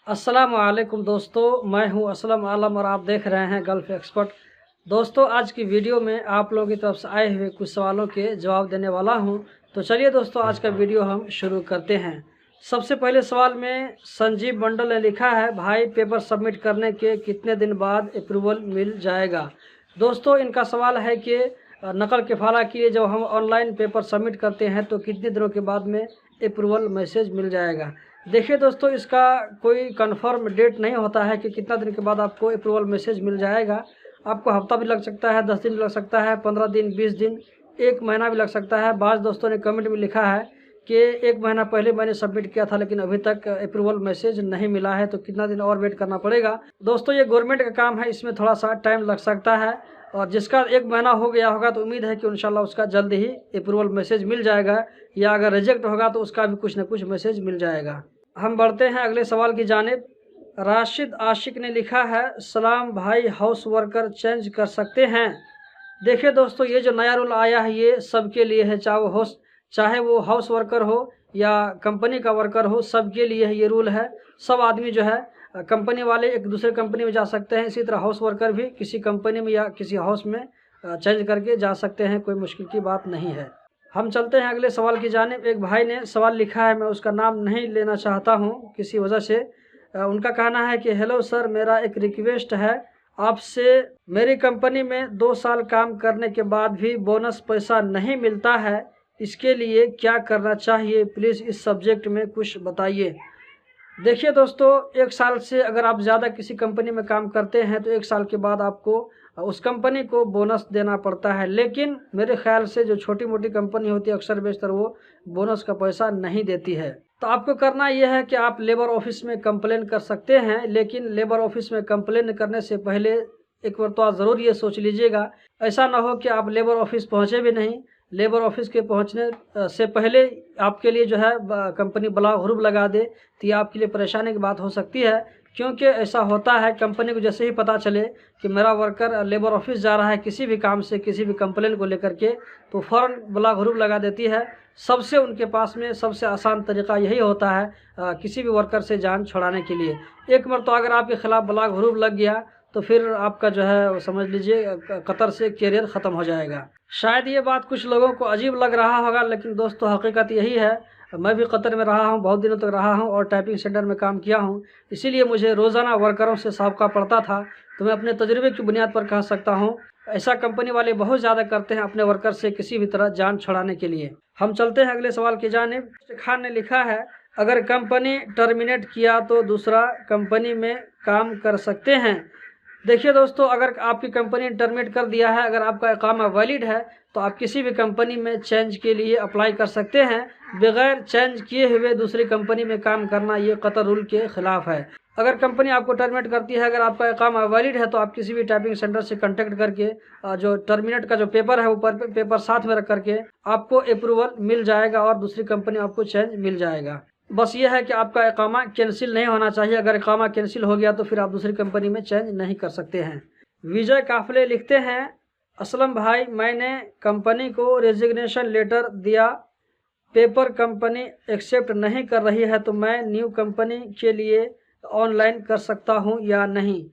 अस्सलाम वालेकुम दोस्तों, मैं हूं असलम आलम और आप देख रहे हैं गल्फ एक्सपर्ट। दोस्तों, आज की वीडियो में आप लोगों की तरफ से आए हुए कुछ सवालों के जवाब देने वाला हूं। तो चलिए दोस्तों, आज का वीडियो हम शुरू करते हैं। सबसे पहले सवाल में संजीव मंडल ने लिखा है, भाई पेपर सबमिट करने के कितने दिन बाद अप्रूवल मिल जाएगा। दोस्तों, इनका सवाल है कि नकल कफाला के लिए जब हम ऑनलाइन पेपर सबमिट करते हैं तो कितने दिनों के बाद में अप्रूवल मैसेज मिल जाएगा। देखिए दोस्तों, इसका कोई कंफर्म डेट नहीं होता है कि कितना दिन के बाद आपको अप्रूवल मैसेज मिल जाएगा। आपको हफ्ता भी लग सकता है, 10 दिन लग सकता है, 15 दिन, 20 दिन, 1 महीना भी लग सकता है। बाज़ दोस्तों ने कमेंट में लिखा है कि 1 महीना पहले मैंने सबमिट किया था लेकिन अभी तक अप्रूवल मैसेज नहीं मिला है, तो कितना दिन और वेट करना पड़ेगा। दोस्तों, ये गवर्नमेंट का काम है, इसमें थोड़ा सा टाइम लग सकता है और जिसका 1 महीना हो गया होगा तो उम्मीद है कि इंशाल्लाह उसका जल्द ही अप्रूवल मैसेज मिल जाएगा, या अगर रिजेक्ट होगा तो उसका भी कुछ न कुछ मैसेज मिल जाएगा। हम बढ़ते हैं अगले सवाल की जानिब। राशिद आशिक ने लिखा है, सलाम भाई, हाउस वर्कर चेंज कर सकते हैं। देखिए दोस्तों, ये जो नया रूल आया है ये सबके लिए है, चाहे वो हाउस वर्कर हो या कंपनी का वर्कर हो, सबके लिए है ये रूल है। सब आदमी जो है, कंपनी वाले एक दूसरे कंपनी में जा सकते हैं, इसी तरह हाउस वर्कर भी किसी कंपनी में या किसी हाउस में चेंज करके जा सकते हैं, कोई मुश्किल की बात नहीं है। हम चलते हैं अगले सवाल की जानिब। एक भाई ने सवाल लिखा है, मैं उसका नाम नहीं लेना चाहता हूं किसी वजह से। उनका कहना है कि हेलो सर, मेरा एक रिक्वेस्ट है आपसे। मेरी कंपनी में 2 साल काम करने के बाद भी बोनस पैसा नहीं मिलता है, इसके लिए क्या करना चाहिए, प्लीज़ इस सब्जेक्ट में कुछ बताइए। देखिए दोस्तों, 1 साल से अगर आप ज़्यादा किसी कंपनी में काम करते हैं तो 1 साल के बाद आपको उस कंपनी को बोनस देना पड़ता है, लेकिन मेरे ख्याल से जो छोटी मोटी कंपनी होती है अक्सर बेशतर वो बोनस का पैसा नहीं देती है। तो आपको करना यह है कि आप लेबर ऑफिस में कंप्लेन कर सकते हैं, लेकिन लेबर ऑफिस में कंप्लेन करने से पहले एक बार तो आप ज़रूर ये सोच लीजिएगा, ऐसा ना हो कि आप लेबर ऑफिस पहुँचे भी नहीं, लेबर ऑफिस के पहुंचने से पहले आपके लिए जो है कंपनी ब्लॉक ह्रुब लगा दे, तो ये आपके लिए परेशानी की बात हो सकती है। क्योंकि ऐसा होता है, कंपनी को जैसे ही पता चले कि मेरा वर्कर लेबर ऑफिस जा रहा है किसी भी काम से, किसी भी कंप्लेन को लेकर के, तो फ़ौरन ब्लॉक ह्रुब लगा देती है। सबसे उनके पास में सबसे आसान तरीका यही होता है किसी भी वर्कर से जान छुड़ाने के लिए। एक मरतबा अगर आपके ख़िलाफ़ ब्लॉक ह्रुब लग गया तो फिर आपका जो है समझ लीजिए कतर से कैरियर ख़त्म हो जाएगा। शायद ये बात कुछ लोगों को अजीब लग रहा होगा, लेकिन दोस्तों हकीकत यही है। मैं भी कतर में रहा हूँ, बहुत दिनों तक रहा हूँ और टाइपिंग सेंटर में काम किया हूँ, इसीलिए मुझे रोज़ाना वर्करों से साबका पड़ता था। तो मैं अपने तजुर्बे की बुनियाद पर कह सकता हूँ, ऐसा कंपनी वाले बहुत ज़्यादा करते हैं अपने वर्कर से किसी भी तरह जान छुड़ाने के लिए। हम चलते हैं अगले सवाल की जानिब। खान ने लिखा है, अगर कंपनी टर्मिनेट किया तो दूसरा कंपनी में काम कर सकते हैं। देखिए दोस्तों, अगर आपकी कंपनी ने टर्मिनेट कर दिया है, अगर आपका इकामा वैलिड है तो आप किसी भी कंपनी में चेंज के लिए अप्लाई कर सकते हैं। बगैर चेंज किए हुए दूसरी कंपनी में काम करना ये कतर रूल के ख़िलाफ़ है। अगर कंपनी आपको टर्मिनेट करती है, अगर आपका इकामा वैलिड है, तो आप किसी भी टाइपिंग सेंटर से कांटेक्ट करके जो टर्मिनेट का जो पेपर है वो पेपर साथ में रख करके आपको अप्रूवल मिल जाएगा और दूसरी कंपनी में आपको चेंज मिल जाएगा। बस ये है कि आपका इकामा कैंसिल नहीं होना चाहिए। अगर इकामा कैंसिल हो गया तो फिर आप दूसरी कंपनी में चेंज नहीं कर सकते हैं। विजय काफले लिखते हैं, असलम भाई, मैंने कंपनी को रेजिग्नेशन लेटर दिया, पेपर कंपनी एक्सेप्ट नहीं कर रही है, तो मैं न्यू कंपनी के लिए ऑनलाइन कर सकता हूं या नहीं।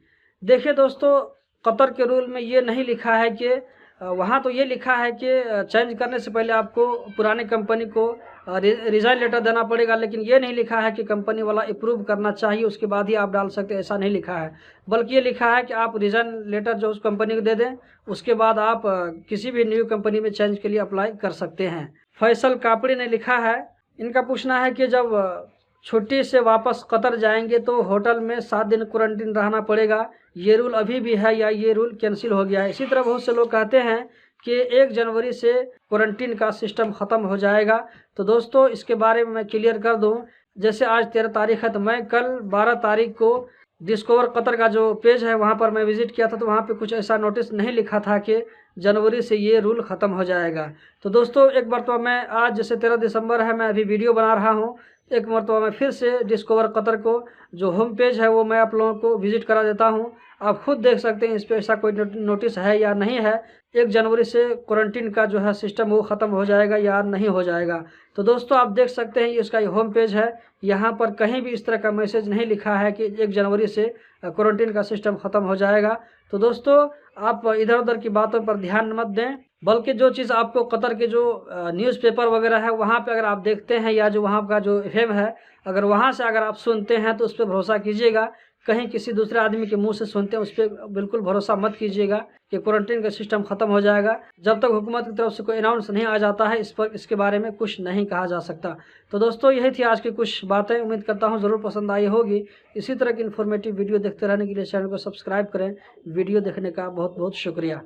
देखिए दोस्तों, कतर के रूल में ये नहीं लिखा है कि वहाँ तो ये लिखा है कि चेंज करने से पहले आपको पुराने कंपनी को रिज़ाइन लेटर देना पड़ेगा, लेकिन ये नहीं लिखा है कि कंपनी वाला अप्रूव करना चाहिए उसके बाद ही आप डाल सकते हैं, ऐसा नहीं लिखा है। बल्कि ये लिखा है कि आप रिज़ाइन लेटर जो उस कंपनी को दे दें, उसके बाद आप किसी भी न्यू कंपनी में चेंज के लिए अप्लाई कर सकते हैं। फैसल कापड़ी ने लिखा है, इनका पूछना है कि जब छुट्टी से वापस कतर जाएंगे तो होटल में 7 दिन क्वारंटीन रहना पड़ेगा, ये रूल अभी भी है या ये रूल कैंसिल हो गया है। इसी तरह बहुत से लोग कहते हैं कि 1 जनवरी से क्वारंटीन का सिस्टम ख़त्म हो जाएगा। तो दोस्तों, इसके बारे में मैं क्लियर कर दूं, जैसे आज 13 तारीख है, तो मैं कल 12 तारीख को डिस्कवर कतर का जो पेज है वहां पर मैं विज़िट किया था, तो वहां पे कुछ ऐसा नोटिस नहीं लिखा था कि जनवरी से ये रूल ख़त्म हो जाएगा। तो दोस्तों, एक बार तो मैं आज जैसे 13 दिसंबर है, मैं अभी वीडियो बना रहा हूँ, एक मरतबा मैं फिर से डिस्कवर कतर को जो होम पेज है वो मैं आप लोगों को विजिट करा देता हूँ। आप खुद देख सकते हैं इस पर ऐसा कोई नोटिस है या नहीं है। 1 जनवरी से क्वारंटीन का जो है सिस्टम वो ख़त्म हो जाएगा या नहीं हो जाएगा। तो दोस्तों आप देख सकते हैं इसका ये होम पेज है। यहाँ पर कहीं भी इस तरह का मैसेज नहीं लिखा है कि 1 जनवरी से क्वारंटीन का सिस्टम ख़त्म हो जाएगा। तो दोस्तों आप इधर उधर की बातों पर ध्यान मत दें, बल्कि जो चीज़ आपको कतर के जो न्यूज़पेपर वगैरह है वहाँ पे अगर आप देखते हैं या जो वहाँ का जो एफएम है अगर वहाँ से अगर आप सुनते हैं तो उस पर भरोसा कीजिएगा। कहीं किसी दूसरे आदमी के मुंह से सुनते हैं उस पर बिल्कुल भरोसा मत कीजिएगा कि क्वारंटीन का सिस्टम ख़त्म हो जाएगा। जब तक हुकूमत की तरफ से कोई अनाउंस नहीं आ जाता है इसके बारे में कुछ नहीं कहा जा सकता। तो दोस्तों यही थी आज की कुछ बातें। उम्मीद करता हूँ ज़रूर पसंद आई होगी। इसी तरह की इन्फॉर्मेटिव वीडियो देखते रहने के लिए चैनल को सब्सक्राइब करें। वीडियो देखने का बहुत बहुत शुक्रिया।